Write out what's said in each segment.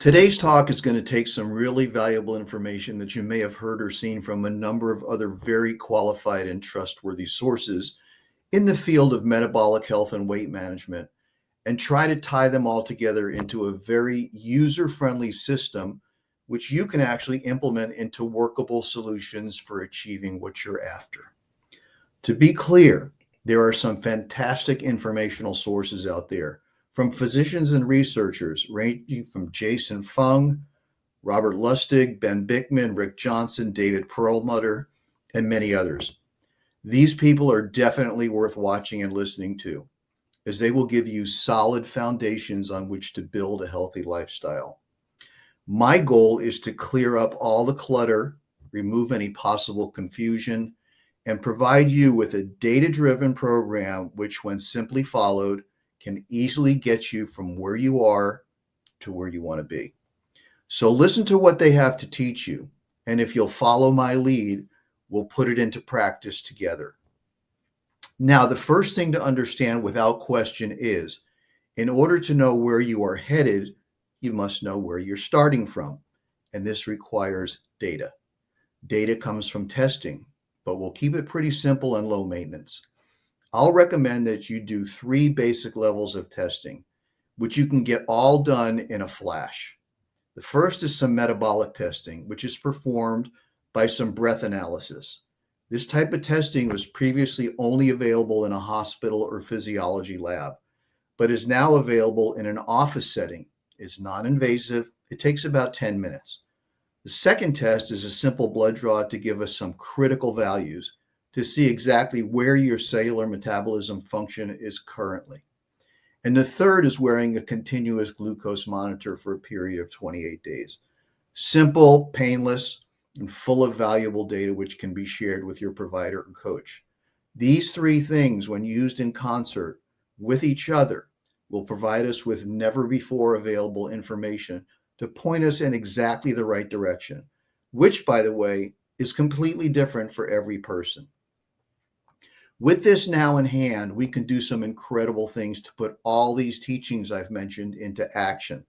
Today's talk is going to take some really valuable information that you may have heard or seen from a number of other very qualified and trustworthy sources in the field of metabolic health and weight management and try to tie them all together into a very user-friendly system which you can actually implement into workable solutions for achieving what you're after. To be clear, there are some fantastic informational sources out there from physicians and researchers ranging from Jason Fung, Robert Lustig, Ben Bickman, Rick Johnson, David Perlmutter, and many others. These people are definitely worth watching and listening to, as they will give you solid foundations on which to build a healthy lifestyle. My goal is to clear up all the clutter, remove any possible confusion, and provide you with a data-driven program which, when simply followed, can easily get you from where you are to where you want to be. So listen to what they have to teach you, and if you'll follow my lead, we'll put it into practice together. Now, the first thing to understand without question is, in order to know where you are headed, you must know where you're starting from, and this requires data. Data comes from testing, but we'll keep it pretty simple and low maintenance. I'll recommend that you do 3 basic levels of testing, which you can get all done in a flash. The first is some metabolic testing, which is performed by some breath analysis. This type of testing was previously only available in a hospital or physiology lab, but is now available in an office setting. It's non-invasive. It takes about 10 minutes. The second test is a simple blood draw to give us some critical values to see exactly where your cellular metabolism function is currently. And the third is wearing a continuous glucose monitor for a period of 28 days. Simple, painless, and full of valuable data which can be shared with your provider or coach. These 3 things, when used in concert with each other, will provide us with never before available information to point us in exactly the right direction, which, by the way, is completely different for every person. With this now in hand, we can do some incredible things to put all these teachings I've mentioned into action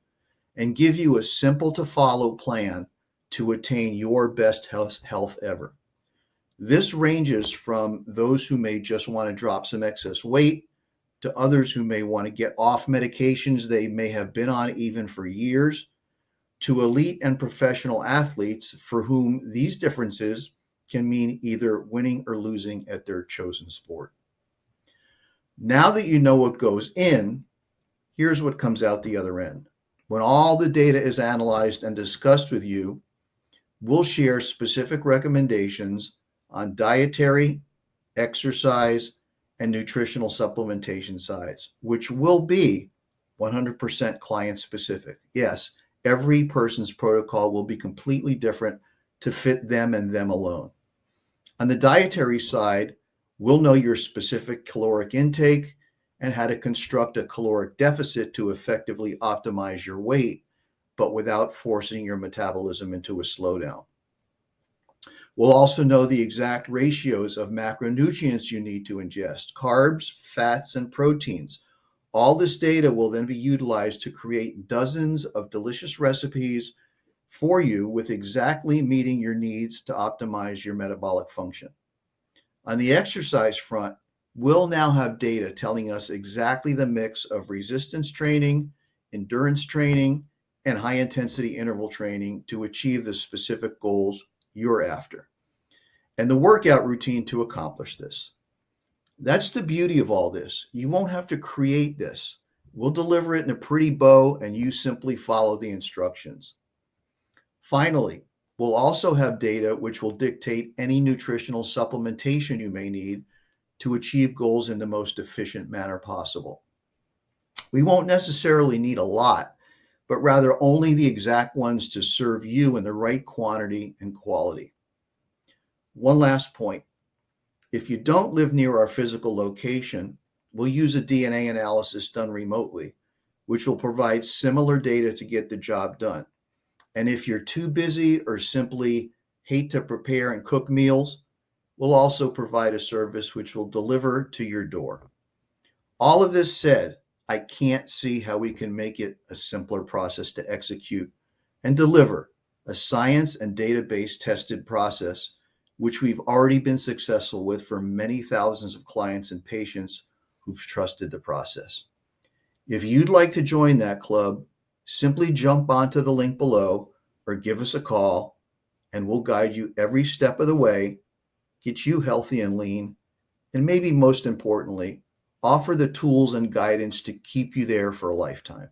and give you a simple to follow plan to attain your best health ever. This ranges from those who may just want to drop some excess weight to others who may want to get off medications they may have been on even for years, to elite and professional athletes for whom these differences can mean either winning or losing at their chosen sport. Now that you know what goes in, here's what comes out the other end. When all the data is analyzed and discussed with you, we'll share specific recommendations on dietary, exercise, and nutritional supplementation sides, which will be 100% client specific. Yes, every person's protocol will be completely different to fit them and them alone. On the dietary side, we'll know your specific caloric intake and how to construct a caloric deficit to effectively optimize your weight, but without forcing your metabolism into a slowdown. We'll also know the exact ratios of macronutrients you need to ingest, carbs, fats, and proteins. All this data will then be utilized to create dozens of delicious recipes for you with exactly meeting your needs to optimize your metabolic function. On the exercise front, we'll now have data telling us exactly the mix of resistance training, endurance training, and high-intensity interval training to achieve the specific goals you're after, and the workout routine to accomplish this. That's the beauty of all this. You won't have to create this. We'll deliver it in a pretty bow, and you simply follow the instructions. Finally, we'll also have data which will dictate any nutritional supplementation you may need to achieve goals in the most efficient manner possible. We won't necessarily need a lot, but rather only the exact ones to serve you in the right quantity and quality. One last point. If you don't live near our physical location, we'll use a DNA analysis done remotely, which will provide similar data to get the job done. And if you're too busy or simply hate to prepare and cook meals, we'll also provide a service which will deliver to your door. All of this said, I can't see how we can make it a simpler process to execute and deliver a science and database tested process, which we've already been successful with for many thousands of clients and patients who've trusted the process. If you'd like to join that club, simply jump onto the link below or give us a call, and we'll guide you every step of the way, get you healthy and lean, and maybe most importantly, offer the tools and guidance to keep you there for a lifetime.